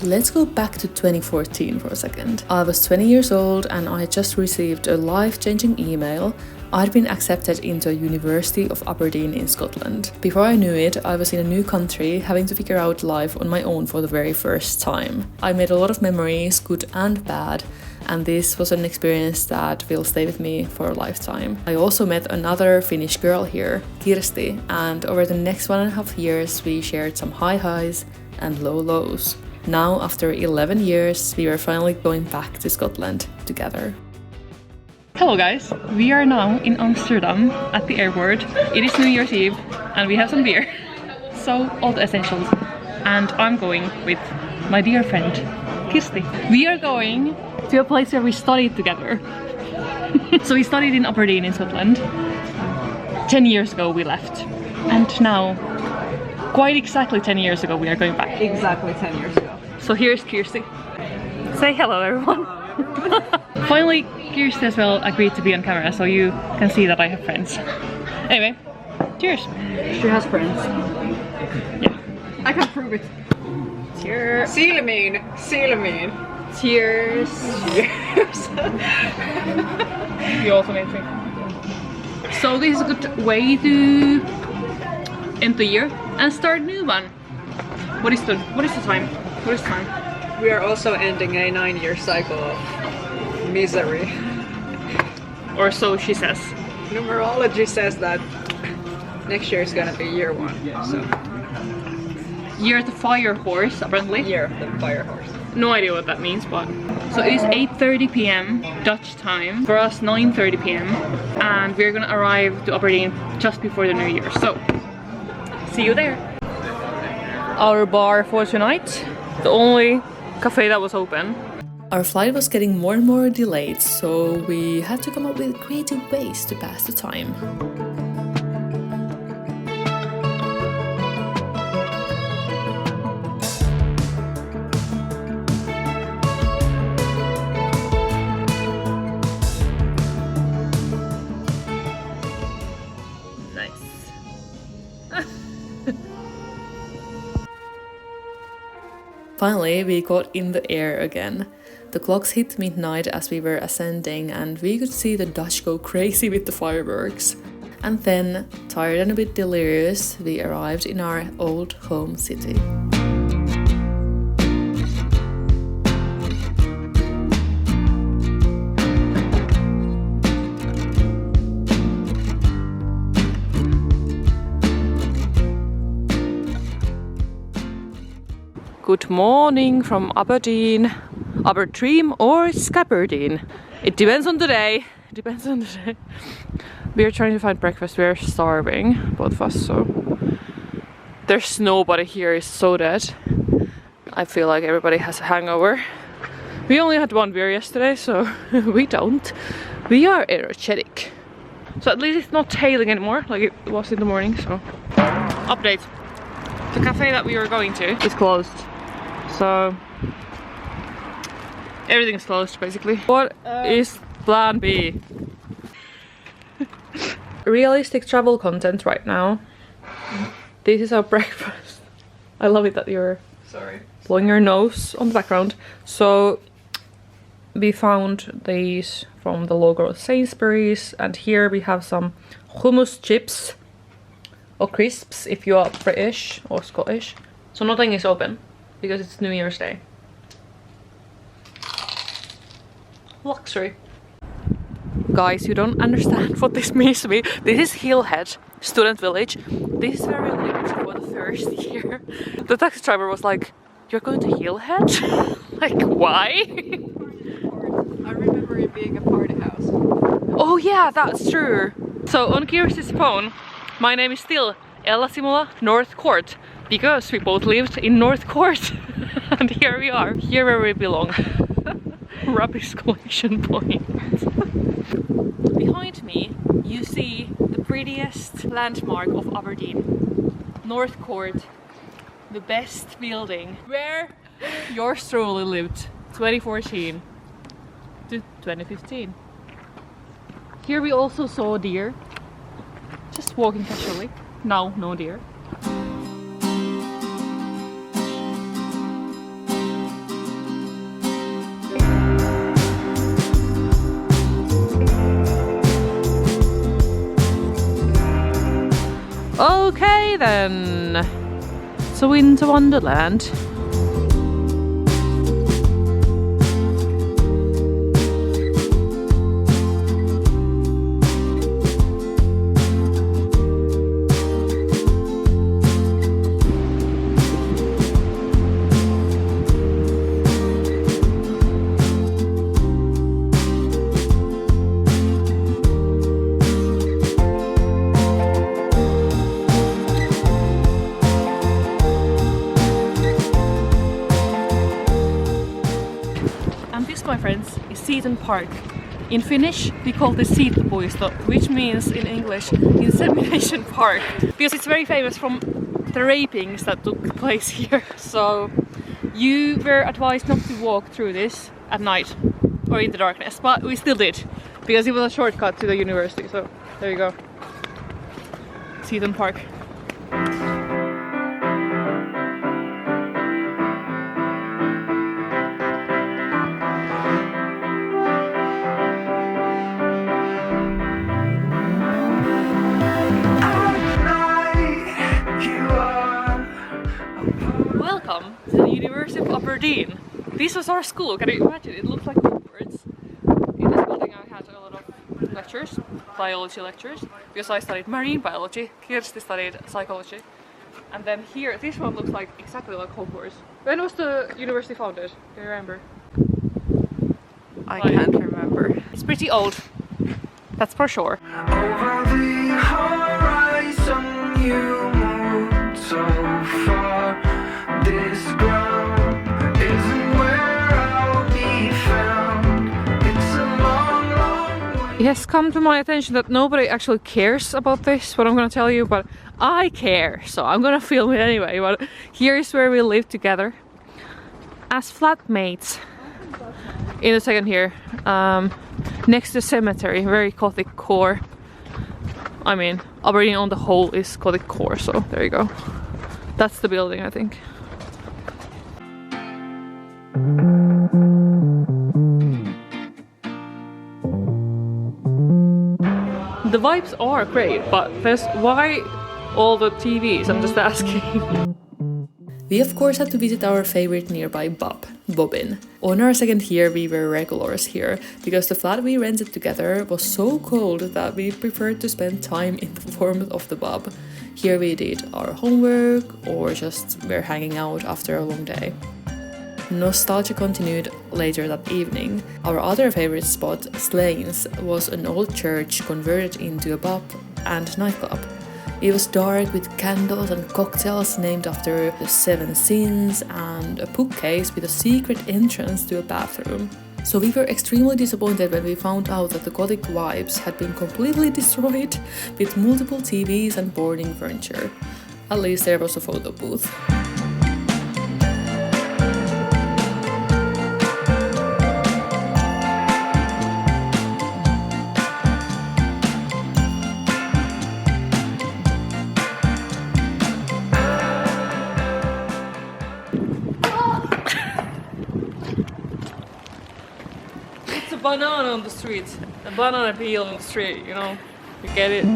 Let's go back to 2014 for a second. I was 20 years old and I just received a life-changing email. I'd been accepted into a University of Aberdeen in Scotland. Before I knew it, I was in a new country, having to figure out life on my own for the very first time. I made a lot of memories, good and bad, and this was an experience that will stay with me for a lifetime. I also met another Finnish girl here, Kirsti, and over the next 1.5 years we shared some high highs and low lows. Now, after 11 years, we are finally going back to Scotland together. Hello guys, we are now in Amsterdam at the airport. It is New Year's Eve and we have some beer. So, all the essentials. And I'm going with my dear friend, Kirsti. We are going to a place where we studied together. So we studied in Aberdeen in Scotland. 10 years ago we left. And now, quite exactly 10 years ago, we are going back. Exactly 10 years ago. So here's Kirsti. Say hello everyone. Finally, Kirsti as well agreed to be on camera, so you can see that I have friends. Anyway, cheers. She has friends. Yeah. I can prove it. Cheers. Silmiin. Silmiin. Cheers. Cheers. You also made drink. So this is a good way to end the year and start a new one. What is the time? What is the time? We are also ending a 9-year cycle of misery. Or so she says. Numerology says that next year is gonna be year 1. So Year of the fire horse, apparently. year of the fire horse. No idea what that means, but... So it is 8:30 p.m. Dutch time. For us, 9:30 p.m. And we're gonna arrive to Aberdeen just before the New Year. So, see you there. Our bar for tonight. The only cafe that was open. Our flight was getting more and more delayed, so we had to come up with creative ways to pass the time. Finally, we got in the air again. The clocks hit midnight as we were ascending and we could see the Dutch go crazy with the fireworks. And then, tired and a bit delirious, we arrived in our old home city. Good morning from Aberdeen, Aberdeen or Skaberdeen. It depends on the day. We are trying to find breakfast. We are starving, both of us. So there's nobody here. It's so dead. I feel like everybody has a hangover. We only had 1 beer yesterday, so we don't. We are energetic. So at least it's not hailing anymore, like it was in the morning. So update: the cafe that we were going to is closed. So everything's closed basically. What is plan B? Realistic travel content right now. This is our breakfast. I love it that you're blowing your nose on the background. So we found these from the local Sainsbury's, and here we have some hummus chips or crisps if you are British or Scottish. So nothing is open because it's New Year's Day. Luxury. Guys, you don't understand what this means to me. This is Hillhead, student village. This is very late for the first year. The taxi driver was like, "You're going to Hillhead?" Like, why? I remember it being a party house. Oh yeah, that's true. So on Kirsti's phone, my name is still Ella Simula North Court, because we both lived in North Court. And here we are, here where we belong. Rubbish collection point. Behind me, you see the prettiest landmark of Aberdeen. North Court, the best building where yours truly lived 2014 to 2015. Here we also saw deer, just walking casually. Now, no deer. again. It's a winter wonderland. My friends, is Seaton Park. In Finnish we call this Siittopuisto, which means in English Insemination Park, because it's very famous from the rapings that took place here. So you were advised not to walk through this at night or in the darkness, but we still did because it was a shortcut to the university. So there you go, Seaton Park. Welcome to the University of Aberdeen. This was our school, can you imagine? It looks like Hogwarts. In this building I had a lot of lectures, biology lectures, because I studied marine biology, Kirsti studied psychology. And then here, this one looks like exactly like Hogwarts. When was the university founded? Do you remember? I can't remember. It's pretty old, that's for sure. Over the horizon you moved so far. This ground isn't where I'll be found. It's a long, long way. It has come to my attention that nobody actually cares about this, what I'm gonna tell you, but I care, so I'm gonna film it anyway. But here is where we live together as flatmates. In a second here, next to cemetery, very Gothic core. I mean, Aberdeen on the whole is Gothic core, so there you go. That's the building, I think. The vibes are great, but there's why all the TVs? I'm just asking. We of course had to visit our favorite nearby pub, Bobbin. On our second year we were regulars here, because the flat we rented together was so cold that we preferred to spend time in the warmth of the pub. Here we did our homework or just were hanging out after a long day. Nostalgia continued later that evening. Our other favorite spot, Slains, was an old church converted into a pub and nightclub. It was dark with candles and cocktails named after the 7 sins and a bookcase with a secret entrance to a bathroom. So we were extremely disappointed when we found out that the Gothic vibes had been completely destroyed with multiple TVs and boarding furniture. At least there was a photo booth. Banana on the street, a banana peel on the street, you know, you get it.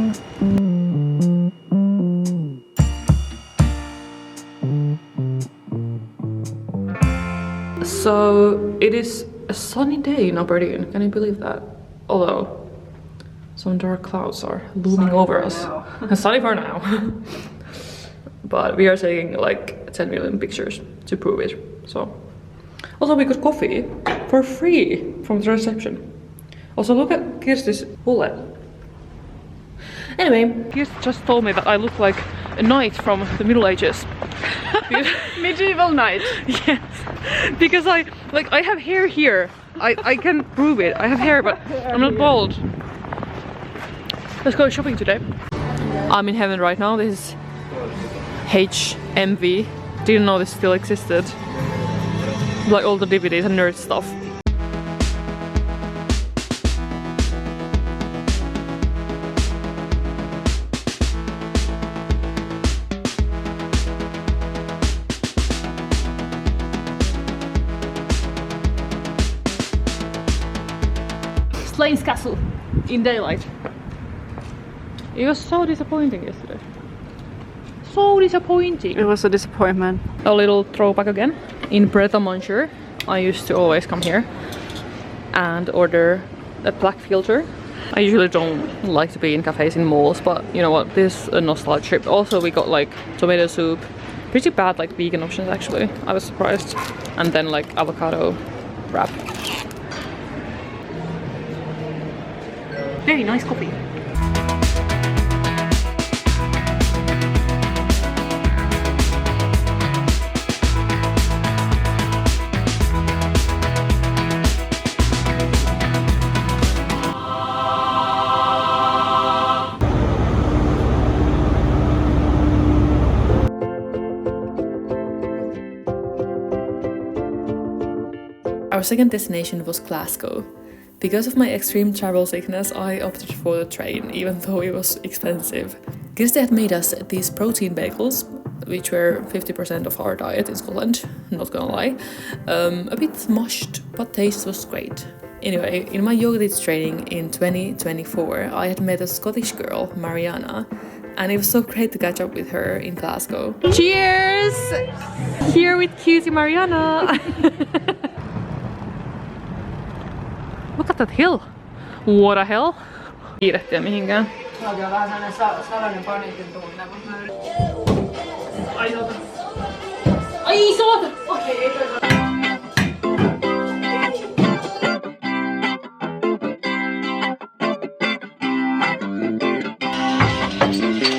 So it is a sunny day in Aberdeen, can you believe that? Although some dark clouds are looming over us. Sunny for now. But we are taking like 10 million pictures to prove it, so. Also, we got coffee for free from the reception. Also, look at Kirsti's bullet. Anyway, Kirsti just told me that I look like a knight from the Middle Ages. Medieval knight. Yes, because I have hair here. I can prove it. I have hair, but I'm not bald. Let's go shopping today. I'm in heaven right now. This is HMV. Didn't know this still existed. Like all the DVDs and nerd stuff. Slains Castle in daylight. It was so disappointing yesterday. so disappointing. It was a disappointment. A little throwback again. In Breton-Monsieur, I used to always come here and order a black filter. I usually don't like to be in cafes in malls, but you know what, this is a nostalgia trip. Also, we got like tomato soup, pretty bad like vegan options actually. I was surprised. And then like avocado wrap. Very nice coffee. Our second destination was Glasgow. Because of my extreme travel sickness, I opted for the train, even though it was expensive. Kirsti had made us these protein bagels, which were 50% of our diet in Scotland, not gonna lie. A bit mushed, but taste was great. Anyway, in my yoga teach training in 2024, I had met a Scottish girl, Mariana, and it was so great to catch up with her in Glasgow. Cheers! Here with cutie Mariana! Look at that hill! What a hell! Kiirehtiä mihinkään. Mulla on vähän sellainen salainen paniikin tunne, mutta mä yritän. Ai saata! Ai saata! Okei, ei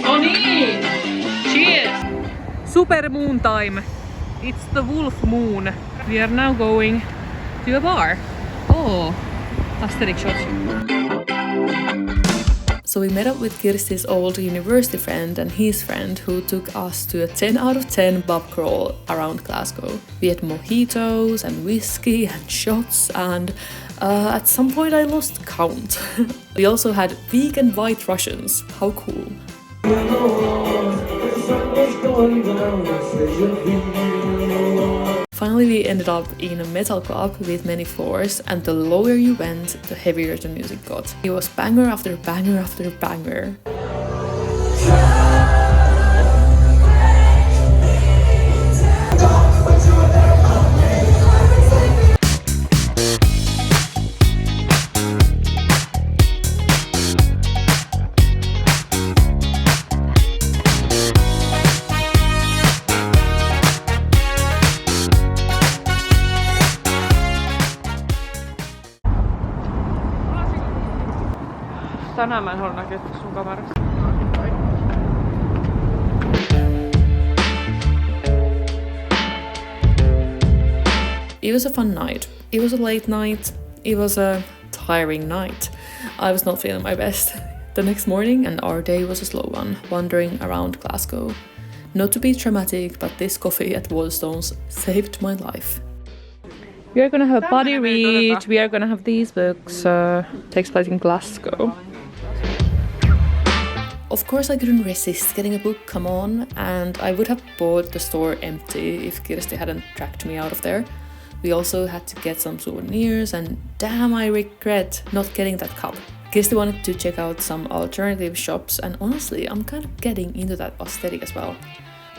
no niin! Cheers! Super moon time! It's the wolf moon. We are now going to a bar. Oh! Aesthetic shot. So we met up with Kirsti's old university friend and his friend who took us to a 10 out of 10 pub crawl around Glasgow. We had mojitos and whiskey and shots and at some point I lost count. We also had vegan white Russians. How cool. Finally, we ended up in a metal club with many floors, and the lower you went, the heavier the music got. It was banger after banger after banger. Tänään mä en halua näkyä sun kamerasta. It was a fun night. It was a late night. It was a tiring night. I was not feeling my best. The next morning and our day was a slow one, wandering around Glasgow. Not to be dramatic, but this coffee at Waterstones saved my life. We are gonna have a body read. We are gonna have these books. Takes place in Glasgow. Of course I couldn't resist getting a book, come on, and I would have bought the store empty if Kirsti hadn't tracked me out of there. We also had to get some souvenirs and damn I regret not getting that cup. Kirsti wanted to check out some alternative shops and honestly I'm kind of getting into that aesthetic as well.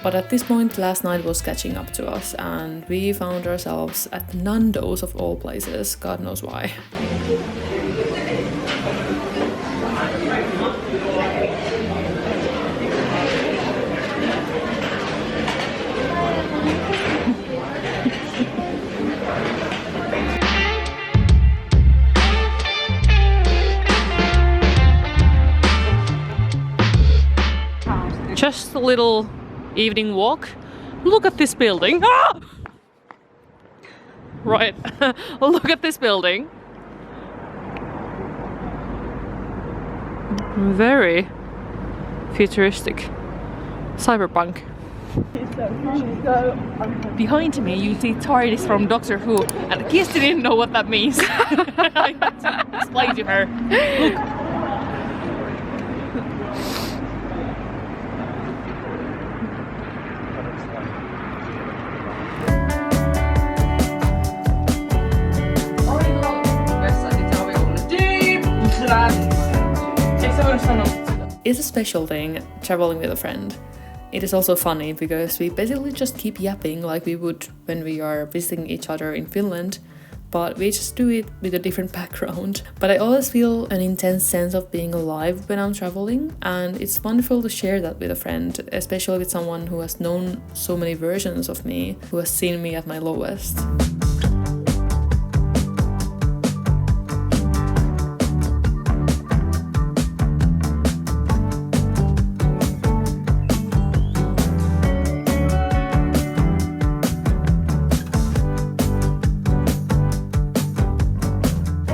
But at this point last night was catching up to us and we found ourselves at Nando's of all places, God knows why. Just a little evening walk. Look at this building. Ah! Right, look at this building. Very futuristic. Cyberpunk. Behind me you see TARDIS from Doctor Who and Kirsti didn't know what that means. I had to explain to her. Look. It's a special thing traveling with a friend. It is also funny because we basically just keep yapping like we would when we are visiting each other in Finland, but we just do it with a different background. But I always feel an intense sense of being alive when I'm traveling, and it's wonderful to share that with a friend, especially with someone who has known so many versions of me, who has seen me at my lowest.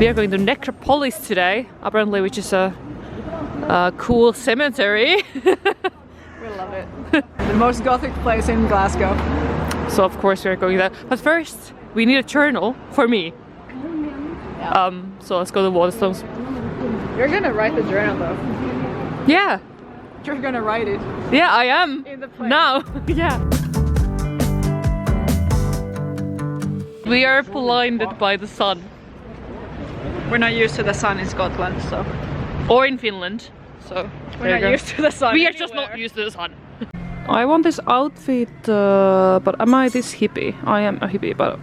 We are going to Necropolis today, apparently, which is a cool cemetery. We love it. The most gothic place in Glasgow. So of course we are going there. But first, we need a journal for me. Yeah. So let's go to Waterstones. You're gonna write the journal though. Yeah. You're gonna write it. Yeah, I am. In the plane. Now. Yeah. We are blinded by the sun. We're not used to the sun in Scotland, so. Or in Finland. So We're not used to the sun. We are just not used to the sun. I want this outfit, but am I this hippie? I am a hippie, but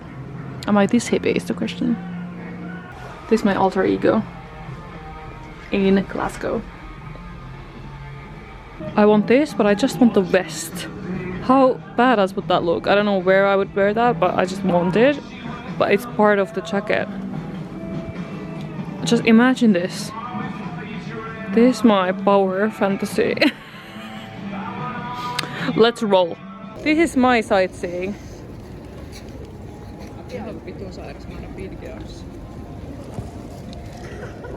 am I this hippie is the question. This is my alter ego in Glasgow. I want this, but I just want the vest. How badass would that look? I don't know where I would wear that, but I just want it. But it's part of the jacket. Just imagine this. This is my power fantasy. Let's roll. This is my sightseeing.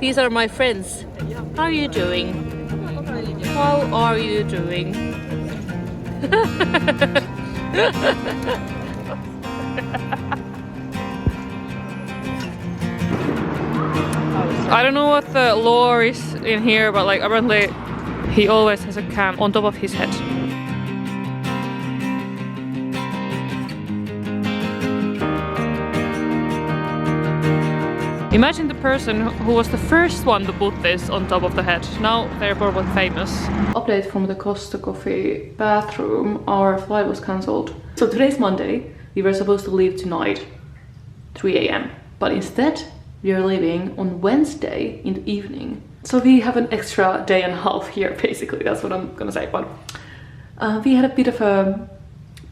These are my friends. How are you doing? How are you doing? I don't know what the lore is in here, but like apparently he always has a cam on top of his head. Imagine the person who was the first one to put this on top of the head. Now they're probably famous. Update from the Costa Coffee bathroom. Our flight was cancelled. So today's Monday. We were supposed to leave tonight, 3 AM. But instead, we are leaving on Wednesday in the evening. So we have an extra day and a half here, basically. That's what I'm gonna say. But we had a bit of a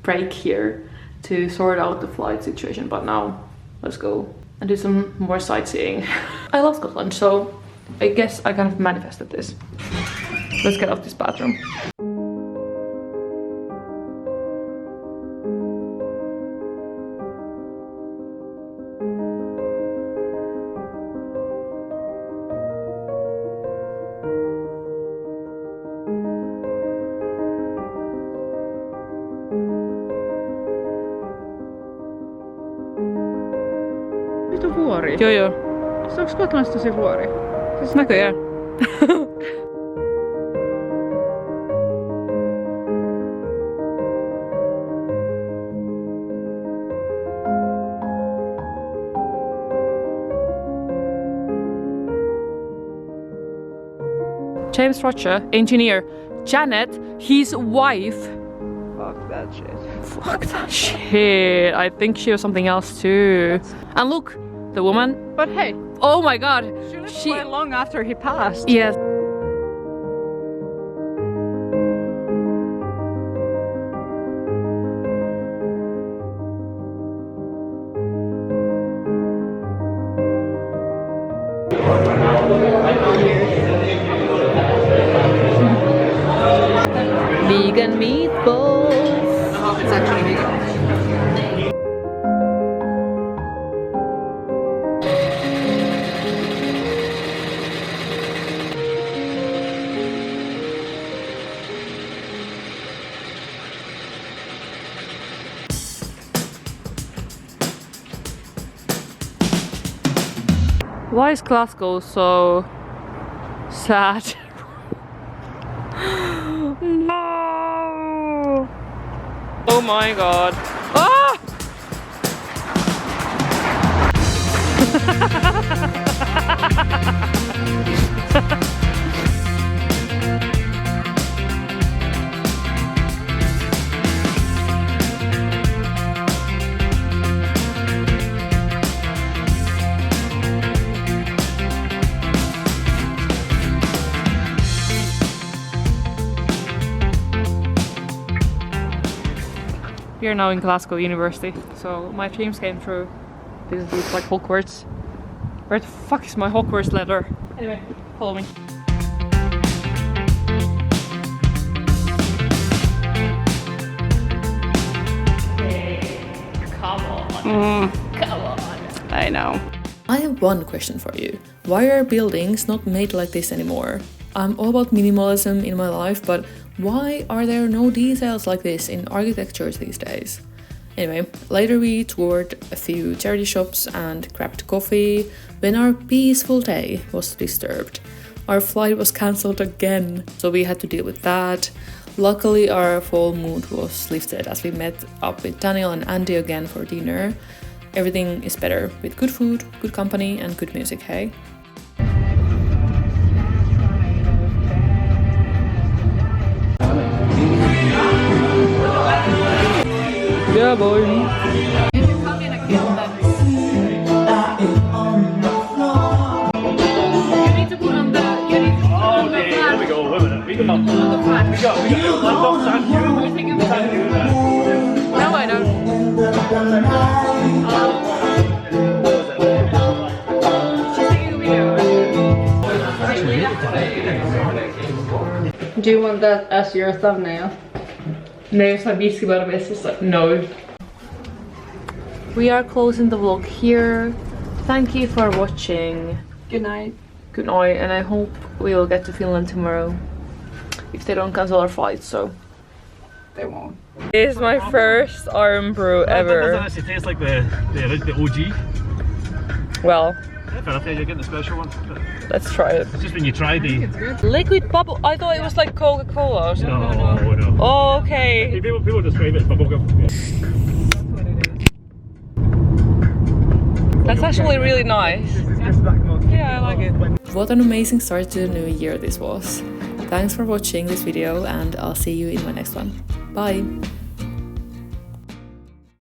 break here to sort out the flight situation. But now, let's go and do some more sightseeing. I love Scotland, so I guess I kind of manifested this. Let's get out this bathroom. Nyt on vuori. Joo. Onko Skotlannissa tosi vuori? Siis näköjään. James Roger, engineer. Janet, his wife. Fuck that shit. Fuck that shit. I think she was something else too. And look, the woman. But hey, Oh my god. she lived quite long after he passed. Yes. Vegan meatballs. It's actually vegan. Why is Glasgow so sad? No! Oh my god. Ah! here now in Glasgow University, so my dreams came true. This is like Hogwarts. Where the fuck is my Hogwarts letter? Anyway, follow me. Come on. Come on. I know. I have one question for you. Why are buildings not made like this anymore? I'm all about minimalism in my life, but why are there no details like this in architecture these days? Anyway, later we toured a few charity shops and grabbed coffee when our peaceful day was disturbed. Our flight was cancelled again, so we had to deal with that. Luckily, our fall mood was lifted as we met up with Daniel and Andy again for dinner. Everything is better with good food, good company, and good music, hey? Yeah, boy. If you come in again, you need to put on the. You need to put on the flag. There we go. Wait a minute. We got On the flag. We got thank you. Thank you. No, I don't. She's taking a video. Do you want that as your thumbnail? Nej, så viskar bara bäst. No. We are closing the vlog here. Thank you for watching. Good night. Good night, and I hope we will get to Finland tomorrow. If they don't cancel our flight, so. They won't. This is my first arm brew That doesn't ever. actually taste like the OG. Well, Yeah, fair enough. Yeah, you're getting the special one. let's try it. It's just when you try the. Liquid bubble. I thought it was like Coca-Cola or something. No. Oh, okay. People describe it as bubblegum. That's actually really nice. Yeah, I like it. What an amazing start to the new year this was. Thanks for watching this video, and I'll see you in my next one. Bye!